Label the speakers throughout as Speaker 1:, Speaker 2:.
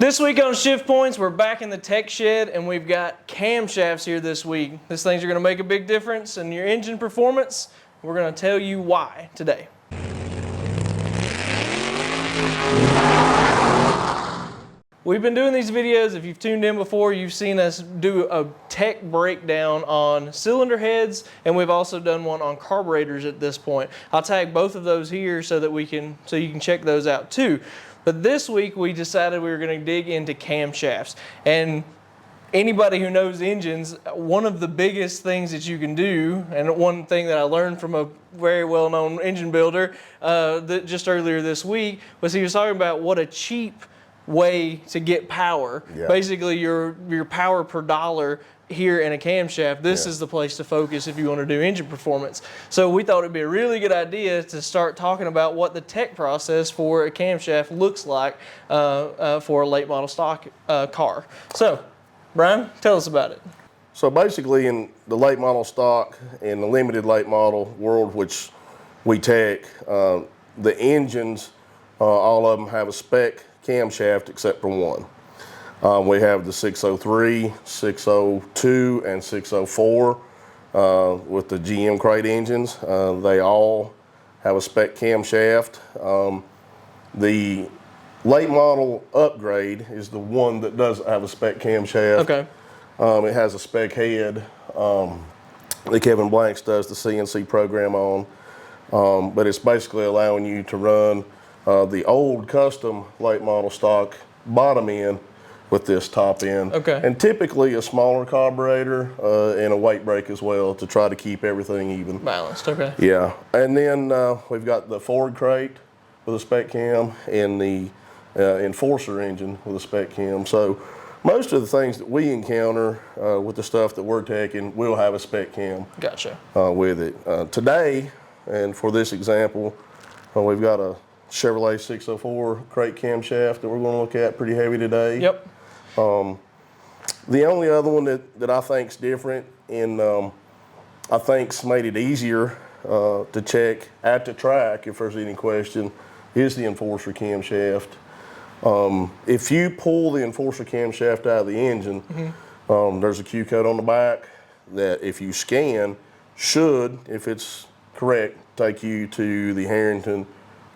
Speaker 1: This week on Shift Points, we're back in the tech shed and we've got camshafts here this week. These things are going to make a big difference in your engine performance. We're going to tell you why today. We've been doing these videos. If you've tuned in before, you've seen us do a tech breakdown on cylinder heads, and we've also done one on carburetors at this point. I'll tag both of those here so that you can check those out too. But this week we decided we were going to dig into camshafts. And anybody who knows engines, one of the biggest things that you can do, and one thing that I learned from a very well-known engine builder just earlier this week, was he was talking about what a cheap way to get power. Yeah. Basically your power per dollar here in a camshaft, this is the place to focus if you want to do engine performance. So we thought it'd be a really good idea to start talking about what the tech process for a camshaft looks like for a late model stock car. So Brian, tell us about it.
Speaker 2: So basically in the late model stock and the limited late model world, which we tech, the engines, all of them have a spec camshaft except for one. We have the 603, 602, and 604 with the GM crate engines. They all have a spec camshaft. The late model upgrade is the one that doesn't have a spec camshaft. Okay. It has a spec head that Kevin Blanks does the CNC program on, but it's basically allowing you to run the old custom late model stock bottom end with this top end. Okay. And typically a smaller carburetor and a weight brake as well to try to keep everything even. Balanced, okay. Yeah. And then we've got the Ford crate with a spec cam and the Enforcer engine with a spec cam. So most of the things that we encounter with the stuff that we're taking will have a spec cam. Gotcha. With it. Today, and for this example, we've got a Chevrolet 604 crate camshaft that we're going to look at pretty heavy today. Yep. The only other one that I think's different and I think's made it easier to check at the track if there's any question is the Enforcer camshaft. If you pull the Enforcer camshaft out of the engine, there's a Q code on the back that if you scan should, if it's correct, take you to the Harrington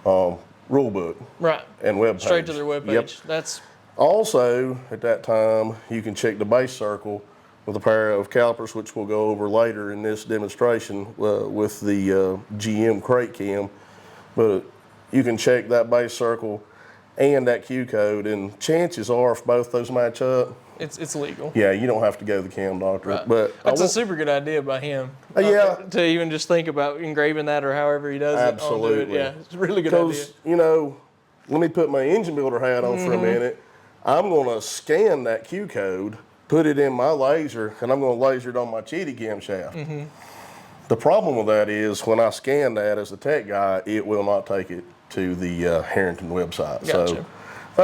Speaker 2: rule book. Right. And web page. Straight to their web page. Yep. That's also, at that time, you can check the base circle with a pair of calipers, which we'll go over later in this demonstration with the GM crate cam. But you can check that base circle and that Q code, and chances are, if both those match up, it's legal. Yeah, you don't have to go to the cam doctor. Right. But that's a super good idea by him. Yeah. To even just think about engraving that or however he does it. Absolutely. Yeah, it's a really good idea. Because, you know, let me put my engine builder hat on for a minute. I'm going to scan that Q code, put it in my laser, and I'm going to laser it on my Chitty camshaft. The problem with that is when I scan that as a tech guy, it will not take it to the Harrington website. Gotcha.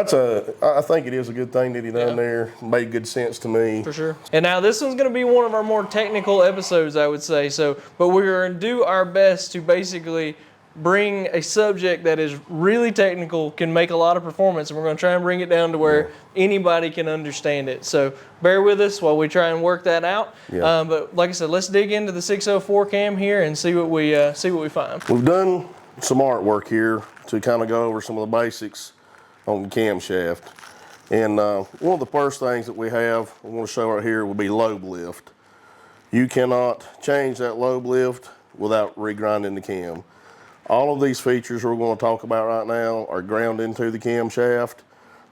Speaker 2: So I think it is a good thing that he done there. Made good sense to me. For sure. And now this one's going to be one of our more technical episodes, I would say. But we're going to do our best to basically bring a subject that is really technical, can make a lot of performance, and we're going to try and bring it down to where anybody can understand it. So bear with us while we try and work that out. Yeah. But like I said, let's dig into the 604 cam here and see what we find. We've done some artwork here to kind of go over some of the basics on the camshaft. And one of the first things that we have, I want to show right here, will be Lobe Lift. You cannot change that Lobe Lift without regrinding the cam. All of these features we're going to talk about right now are ground into the camshaft,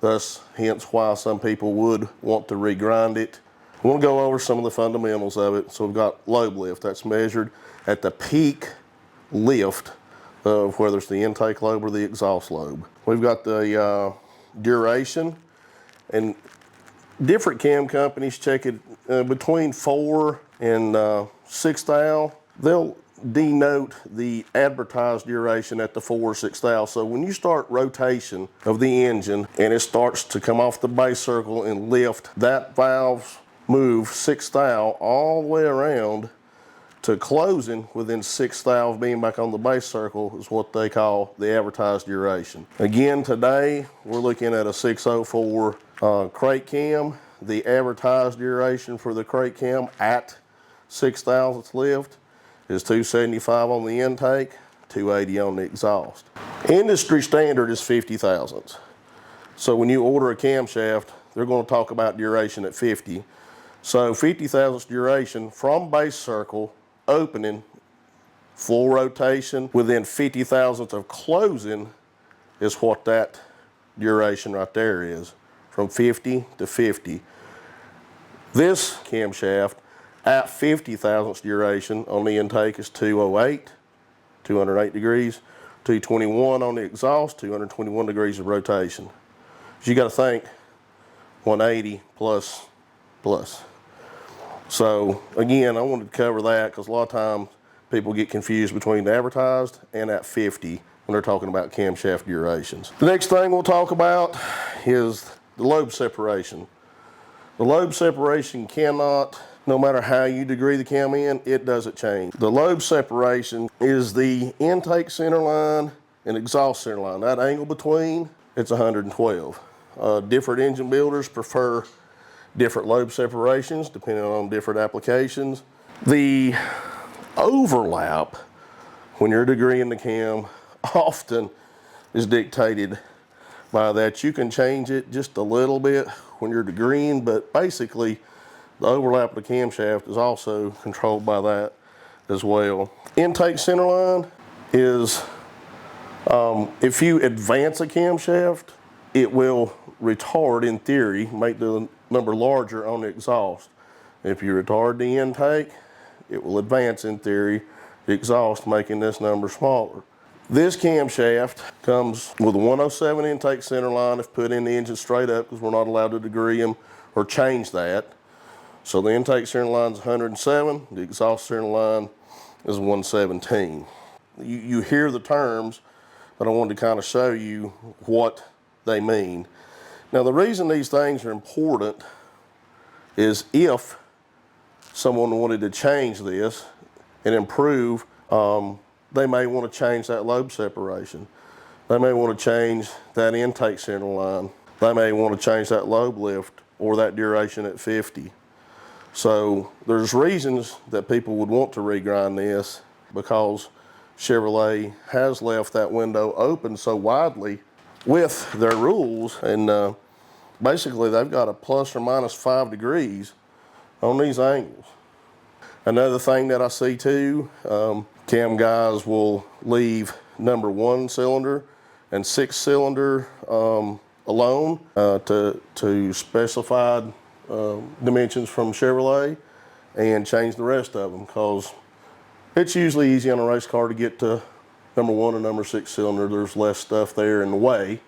Speaker 2: thus hence why some people would want to regrind it. We'll go over some of the fundamentals of it. So we've got Lobe Lift, that's measured at the peak lift of whether it's the intake lobe or the exhaust lobe. We've got the duration, and different cam companies check it between 4 and 6 thou. They'll denote the advertised duration at the 4 or 6 thou. So when you start rotation of the engine and it starts to come off the base circle and lift, that valve move 6 thou all the way around to closing within 6 thou of being back on the base circle is what they call the advertised duration. Again, today we're looking at a 604 Crate cam, the advertised duration for the crate cam at 6 thousandths lift is 275 on the intake, 280 on the exhaust. Industry standard is 50 thousandths. So when you order a camshaft, they're going to talk about duration at 50. So 50 thousandths duration from base circle, opening, full rotation, within 50 thousandths of closing is what that duration right there is, from 50 to 50. This camshaft at 50 thousandths duration on the intake is 208, 208 degrees, 221 on the exhaust, 221 degrees of rotation. So you got to think 180 plus. So again, I wanted to cover that because a lot of times people get confused between the advertised and at 50 when they're talking about camshaft durations. The next thing we'll talk about is the lobe separation. The lobe separation cannot, no matter how you degree the cam in, it doesn't change. The lobe separation is the intake center line and exhaust center line. That angle between, it's 112. Different engine builders prefer different lobe separations depending on different applications. The overlap when you're degreeing the cam often is dictated by that. You can change it just a little bit when you're degreeing, but basically the overlap of the camshaft is also controlled by that as well. Intake center line is, if you advance a camshaft, it will retard, in theory, make the number larger on the exhaust. If you retard the intake, it will advance, in theory, the exhaust, making this number smaller. This camshaft comes with a 107 intake center line if put in the engine straight up, because we're not allowed to degree them or change that. So the intake center line is 107, the exhaust center line is 117. You hear the terms, but I wanted to kind of show you what they mean. Now the reason these things are important is if someone wanted to change this and improve, they may want to change that lobe separation. They may want to change that intake center line. They may want to change that lobe lift or that duration at 50. So there's reasons that people would want to regrind this, because Chevrolet has left that window open so widely with their rules, and basically they've got a plus or minus 5 degrees on these angles. Another thing that I see too, cam guys will leave number 1 cylinder and 6 cylinder alone to specified dimensions from Chevrolet, and change the rest of them, because it's usually easy on a race car to get to number 1 and number 6 cylinder. There's less stuff there in the way.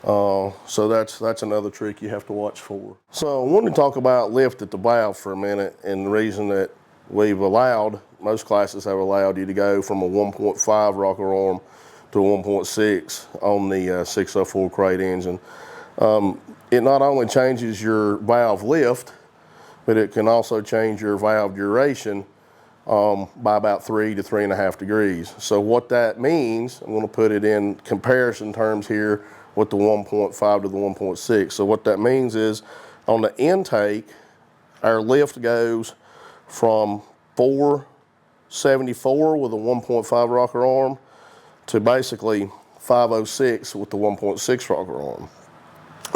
Speaker 2: So that's another trick you have to watch for. So I wanted to talk about lift at the valve for a minute, and the reason that we've allowed, most classes have allowed you to go from a 1.5 rocker arm to a 1.6 on the 604 crate engine. It not only changes your valve lift, but it can also change your valve duration by about 3 to 3.5 degrees. So what that means, I'm going to put it in comparison terms here with the 1.5 to the 1.6. So what that means is, on the intake, our lift goes from 474 with a 1.5 rocker arm to basically 506 with the 1.6 rocker arm.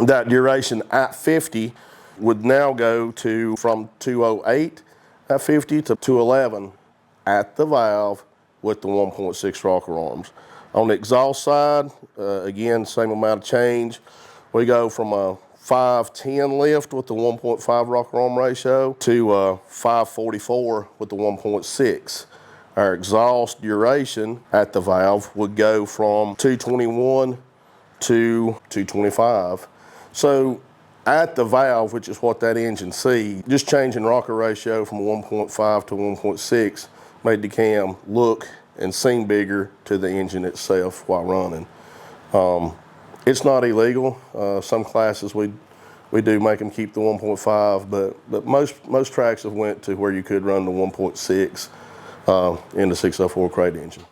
Speaker 2: That duration at 50 would now go to from 208 at 50 to 211 at the valve with the 1.6 rocker arms. On the exhaust side, again, same amount of change. We go from a 510 lift with the 1.5 rocker arm ratio to 544 with the 1.6. Our exhaust duration at the valve would go from 221 to 225. So at the valve, which is what that engine sees, just changing rocker ratio from 1.5 to 1.6 made the cam look and seem bigger to the engine itself while running. It's not illegal. Some classes we do make them keep the 1.5, but most tracks have went to where you could run the 1.6 in the 604 crate engine.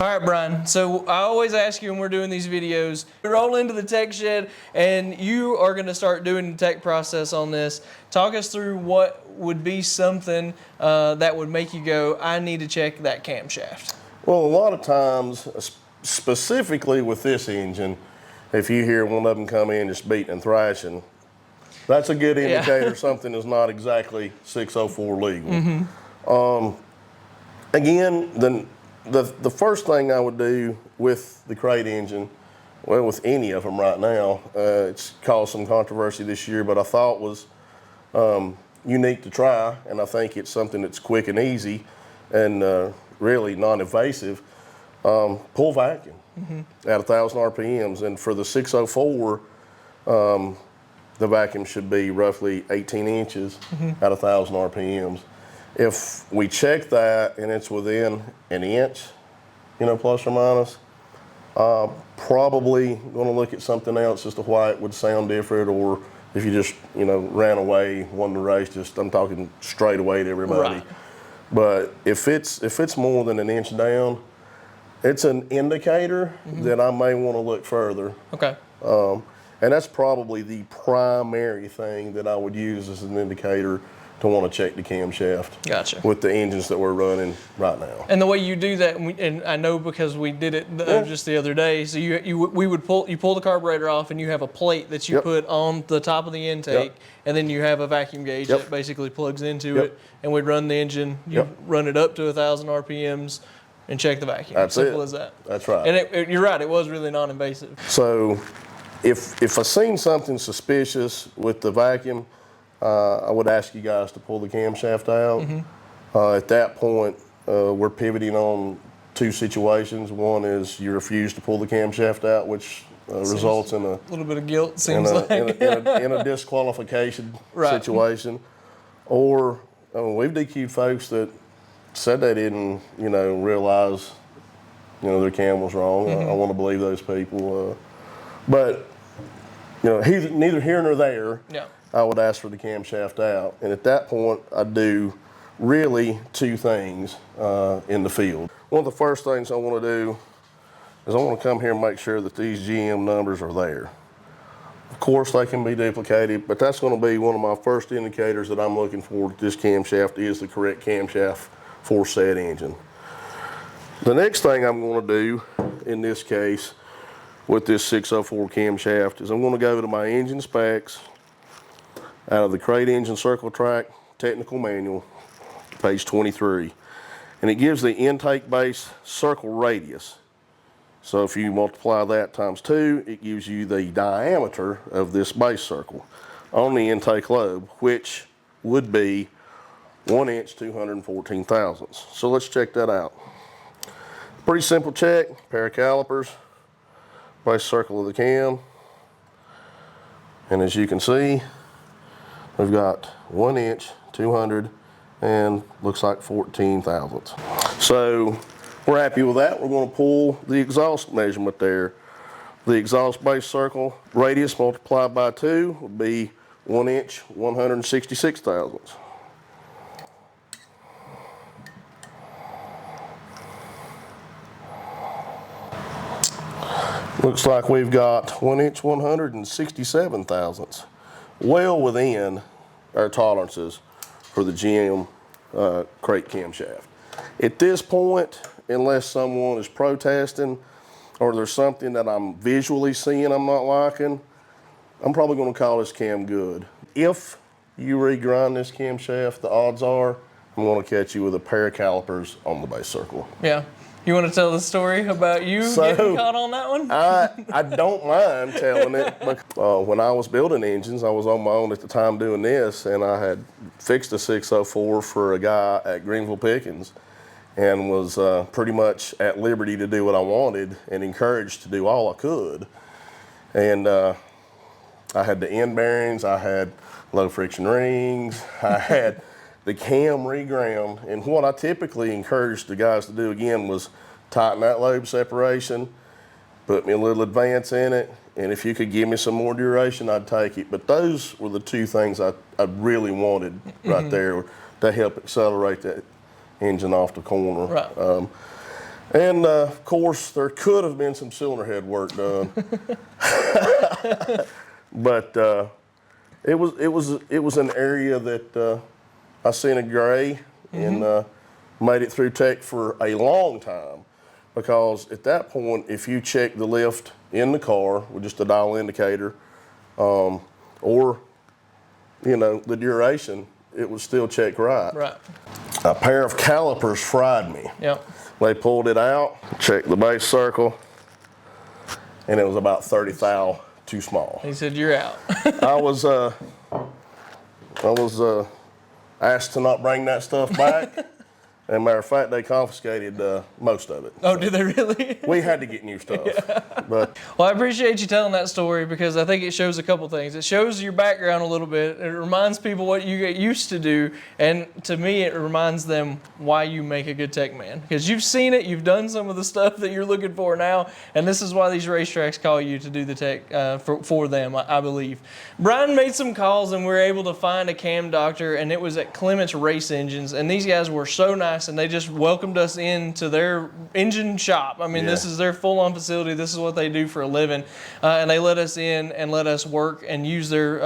Speaker 1: All right, Brian, so I always ask you when we're doing these videos, we roll into the tech shed and you are gonna start doing the tech process on this. Talk us through what would be something that would make you go, I need to check that camshaft.
Speaker 2: Well, a lot of times, specifically with this engine, if you hear one of them come in just beating and thrashing, that's a good indicator something is not exactly 604 legal. Again, the first thing I would do with the crate engine, well, with any of them right now, it's caused some controversy this year, but I thought was unique to try, and I think it's something that's quick and easy and really non-invasive. Pull vacuum at 1,000 RPMs, and for the 604, the vacuum should be roughly 18 inches at 1,000 RPMs. If we check that and it's within an inch, plus or minus, probably going to look at something else as to why it would sound different, or if you just, ran away, won the race, I'm talking straight away to everybody.
Speaker 1: Right.
Speaker 2: But if it's more than an inch down, it's an indicator that I may want to look further.
Speaker 1: Okay.
Speaker 2: And that's probably the primary thing that I would use as an indicator to want to check the camshaft.
Speaker 1: Gotcha.
Speaker 2: With the engines that we're running right now.
Speaker 1: And the way you do that, and I know because we did it just the other day. So you pull the carburetor off, and you have a plate that you put on the top of the intake, and then you have a vacuum gauge that basically plugs into it, and we'd run the engine. You run it up to 1,000 RPMs, and check the vacuum.
Speaker 2: That's
Speaker 1: Simple
Speaker 2: it.
Speaker 1: as that.
Speaker 2: That's right.
Speaker 1: And you're right. It was really non-invasive.
Speaker 2: So, if I seen something suspicious with the vacuum, I would ask you guys to pull the camshaft out. At that point, we're pivoting on two situations. One is you refuse to pull the camshaft out, which results in a
Speaker 1: little bit of guilt, seems like.
Speaker 2: in a disqualification situation. Or we've DQ'd folks that said they didn't, realize, their cam was wrong. I want to believe those people. But, neither here nor there. Yeah. I would ask for the camshaft out. And at that point, I do really two things in the field. One of the first things I want to do is I want to come here and make sure that these GM numbers are there. Of course, they can be duplicated, but that's going to be one of my first indicators that I'm looking for that this camshaft is the correct camshaft for said engine. The next thing I'm going to do in this case with this 604 camshaft is I'm going to go to my engine specs out of the Crate Engine Circle Track Technical Manual, page 23. And it gives the intake base circle radius. So if you multiply that times 2, it gives you the diameter of this base circle on the intake lobe, which would be 1 inch 214 thousandths. So let's check that out. Pretty simple check, pair of calipers, base circle of the cam. And as you can see, we've got 1 inch 200 and looks like 14 thousandths. So we're happy with that. We're going to pull the exhaust measurement there. The exhaust base circle radius multiplied by 2 would be 1 inch 166 thousandths. Looks like we've got 1 inch 167 thousandths. Well within our tolerances for the GM crate camshaft. At this point, unless someone is protesting or there's something that I'm visually seeing I'm not liking, I'm probably going to call this cam good. If you regrind this camshaft, the odds are I'm going to catch you with a pair of calipers on the base circle.
Speaker 1: Yeah. You want to tell the story about you getting caught on that one?
Speaker 2: I don't mind telling it. When I was building engines, I was on my own at the time doing this, and I had fixed a 604 for a guy at Greenville Pickens and was pretty much at liberty to do what I wanted and encouraged to do all I could. And I had the end bearings, I had low friction rings, I had the cam reground, and what I typically encouraged the guys to do again was tighten that lobe separation, put me a little advance in it, and if you could give me some more duration, I'd take it. But those were the two things I really wanted right there to help accelerate that engine off the corner.
Speaker 1: Right.
Speaker 2: And of course, there could have been some cylinder head work done, but it was an area that I seen a gray and made it through tech for a long time, because at that point, if you check the lift in the car with just a dial indicator, or the duration, it was still checked right.
Speaker 1: Right.
Speaker 2: A pair of calipers fried me.
Speaker 1: Yep.
Speaker 2: They pulled it out, checked the base circle, and it was about 30 thou too small.
Speaker 1: He said, "You're out."
Speaker 2: I was asked to not bring that stuff back. As a matter of fact, they confiscated most of it.
Speaker 1: Oh, did they really?
Speaker 2: We had to get new stuff. Yeah. But
Speaker 1: well, I appreciate you telling that story, because I think it shows a couple things. It shows your background a little bit. It reminds people what you get used to do. And to me, it reminds them why you make a good tech man. Because you've seen it, you've done some of the stuff that you're looking for now. And this is why these racetracks call you to do the tech for them, I believe. Brian made some calls and we were able to find a cam doctor, and it was at Clem's Race Engines. And these guys were so nice, and they just welcomed us into their engine shop. I mean, This is their full-on facility. This is what they do for a living. And they let us in and let us work and use their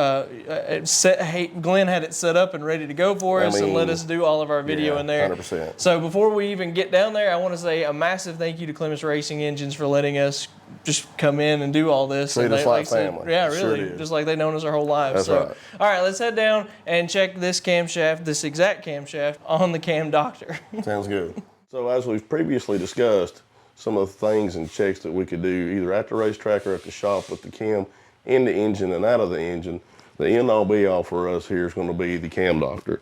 Speaker 1: Glenn had it set up and ready to go for us, and let us do all of our video in there.
Speaker 2: 100%.
Speaker 1: So before we even get down there, I want to say a massive thank you to Clem's Racing Engines for letting us just come in and do all this.
Speaker 2: Treat us like family.
Speaker 1: Yeah, really.
Speaker 2: Sure,
Speaker 1: just like they've known us our whole lives.
Speaker 2: That's right.
Speaker 1: All right, let's head down and check this camshaft, this exact camshaft, on the Cam Doctor.
Speaker 2: Sounds good. So as we've previously discussed, some of the things and checks that we could do either at the racetrack or at the shop with the cam in the engine and out of the engine, the end all be all for us here is going to be the Cam Doctor.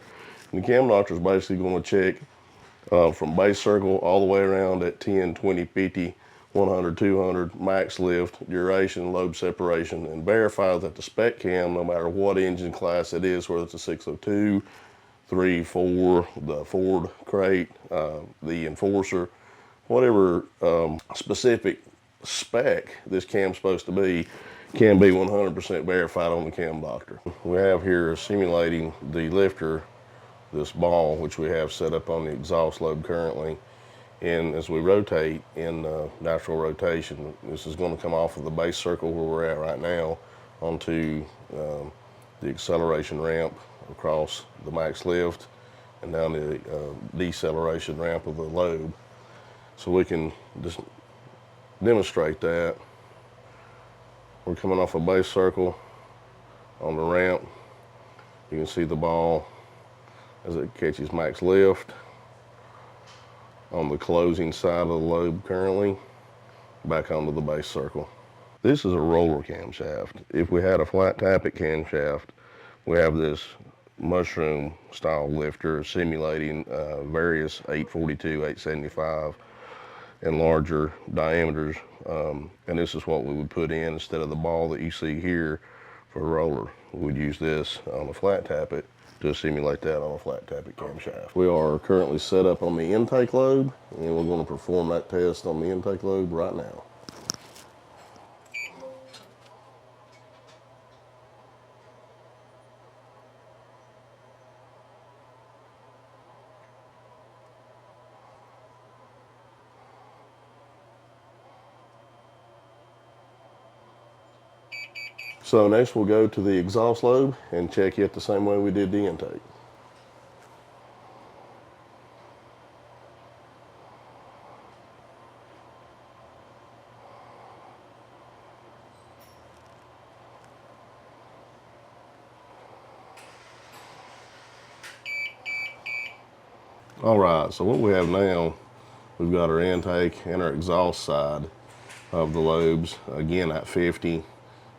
Speaker 2: And the Cam Doctor is basically going to check from base circle all the way around at 10, 20, 50, 100, 200, max lift, duration, lobe separation, and verify that the spec cam, no matter what engine class it is, whether it's a 602, 3, 4, the Ford crate, the Enforcer, whatever specific spec this cam's supposed to be, can be 100% verified on the Cam Doctor. We have here simulating the lifter, this ball, which we have set up on the exhaust lobe currently. And as we rotate in natural rotation, this is going to come off of the base circle where we're at right now onto the acceleration ramp across the max lift and down the deceleration ramp of the lobe. So we can just demonstrate that. We're coming off a base circle on the ramp. You can see the ball as it catches max lift on the closing side of the lobe currently, back onto the base circle. This is a roller camshaft. If we had a flat tappet camshaft, we have this mushroom style lifter simulating various 842, 875 and larger diameters. And this is what we would put in instead of the ball that you see here for a roller. We'd use this on a flat tappet to simulate that on a flat tappet camshaft. We are currently set up on the intake lobe, and we're going to perform that test on the intake lobe right now. So next we'll go to the exhaust lobe and check it the same way we did the intake. All right, so what we have now, we've got our intake and our exhaust side of the lobes, again at 50.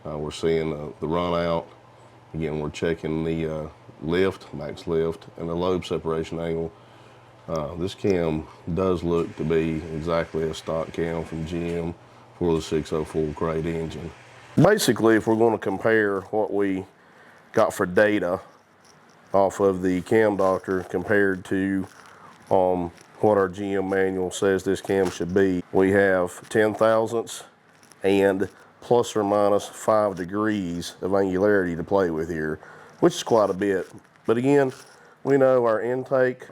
Speaker 2: We're seeing the run out. Again, we're checking the lift, max lift, and the lobe separation angle. This cam does look to be exactly a stock cam from GM for the 604 crate engine. Basically, if we're going to compare what we got for data off of the Cam Doctor compared to what our GM manual says this cam should be, we have 10 thousandths and plus or minus 5 degrees of angularity to play with here, which is quite a bit. But again, we know our intake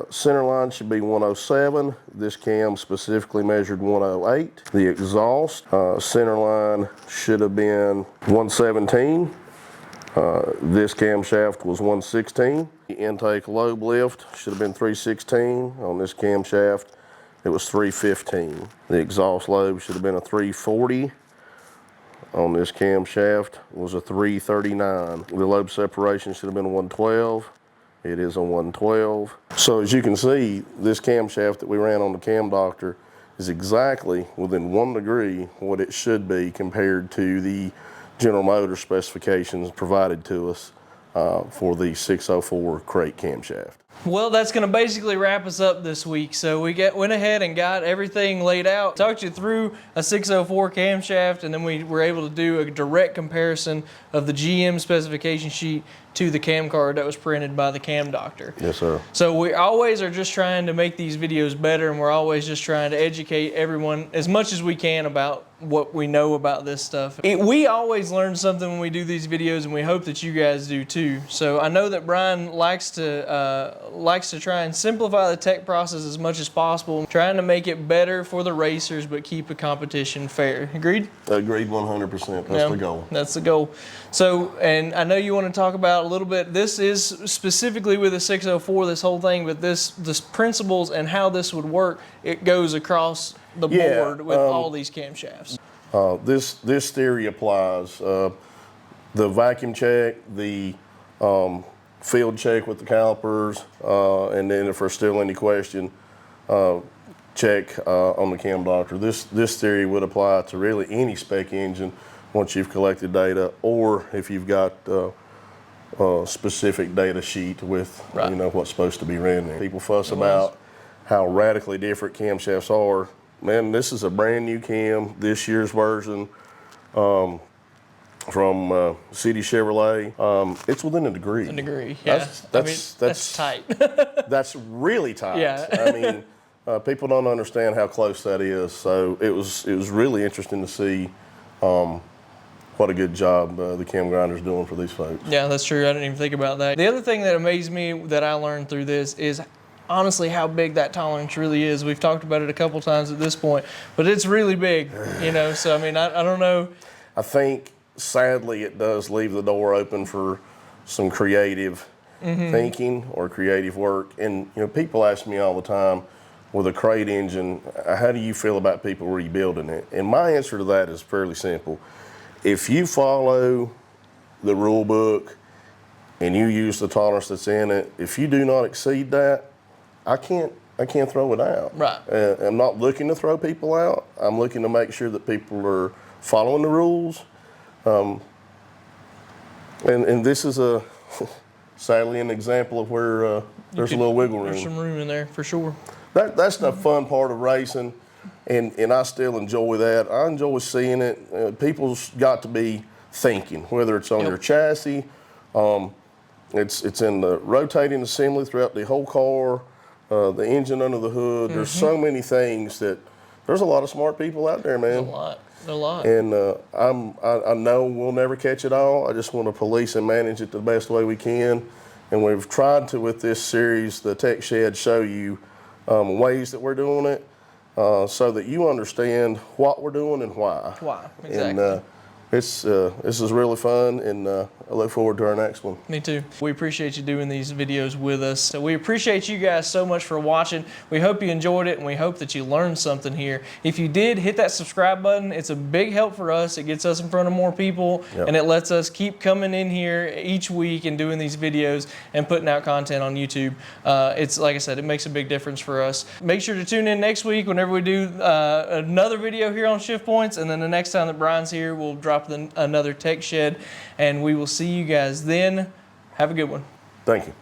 Speaker 2: center line should be 107. This cam specifically measured 108. The exhaust center line should have been 117. This camshaft was 116. The intake lobe lift should have been 316. On this camshaft, it was 315. The exhaust lobe should have been a 340. On this camshaft was a 339. The lobe separation should have been a 112. It is a 112. So as you can see, this camshaft that we ran on the Cam Doctor is exactly within 1 degree what it should be compared to the General Motors specifications provided to us for the 604 crate camshaft.
Speaker 1: Well, that's going to basically wrap us up this week. So we went ahead and got everything laid out, talked you through a 604 camshaft, and then we were able to do a direct comparison of the GM specification sheet to the cam card that was printed by the Cam Doctor.
Speaker 2: Yes, sir.
Speaker 1: So we always are just trying to make these videos better, and we're always just trying to educate everyone as much as we can about what we know about this stuff. We always learn something when we do these videos, and we hope that you guys do too. So I know that Brian likes to try and simplify the tech process as much as possible, trying to make it better for the racers but keep the competition fair. Agreed?
Speaker 2: Agreed 100%. That's the goal.
Speaker 1: That's the goal. So, and I know you want to talk about a little bit, this is specifically with the 604, this whole thing, but this principles and how this would work, it goes across the board with all these camshafts.
Speaker 2: This theory applies. The vacuum check, the field check with the calipers, and then if there's still any question, check on the Cam Doctor. This theory would apply to really any spec engine once you've collected data, or if you've got a specific data sheet with you know what's supposed to be ran there. People fuss about how radically different camshafts are. Man, this is a brand new cam, this year's version from City Chevrolet. It's within a degree.
Speaker 1: A degree, yeah. That's tight.
Speaker 2: That's really tight.
Speaker 1: Yeah.
Speaker 2: I mean, people don't understand how close that is. So it was really interesting to see what a good job the cam grinder's doing for these folks.
Speaker 1: Yeah, that's true. I didn't even think about that. The other thing that amazed me that I learned through this is honestly how big that tolerance really is. We've talked about it a couple times at this point, but it's really big, you know, so I mean, I don't know.
Speaker 2: I think sadly it does leave the door open for some creative thinking or creative work. And you know, people ask me all the time, with a crate engine, how do you feel about people rebuilding it? And my answer to that is fairly simple. If you follow the rule book and you use the tolerance that's in it, if you do not exceed that, I can't throw it out.
Speaker 1: Right.
Speaker 2: I'm not looking to throw people out. I'm looking to make sure that people are following the rules. And this is sadly an example of where there's a little wiggle room.
Speaker 1: There's some room in there for sure.
Speaker 2: That's the fun part of racing, and I still enjoy that. I enjoy seeing it. People's got to be thinking, whether it's on your chassis, it's in the rotating assembly throughout the whole car, the engine under the hood. There's so many things that there's a lot of smart people out there, man.
Speaker 1: A lot.
Speaker 2: And I know we'll never catch it all. I just want to police and manage it the best way we can. And we've tried to, with this series, the Tech Shed, show you ways that we're doing it so that you understand what we're doing and why.
Speaker 1: Why, exactly.
Speaker 2: And this is really fun, and I look forward to our next one.
Speaker 1: Me too. We appreciate you doing these videos with us. So we appreciate you guys so much for watching. We hope you enjoyed it, and we hope that you learned something here. If you did, hit that subscribe button. It's a big help for us. It gets us in front of more people, and it lets us keep coming in here each week and doing these videos and putting out content on YouTube. It's like I said, it makes a big difference for us. Make sure to tune in next week whenever we do another video here on Shift Points, and then the next time that Brian's here, we'll drop another Tech Shed, and we will see you guys then. Have a good one.
Speaker 2: Thank you.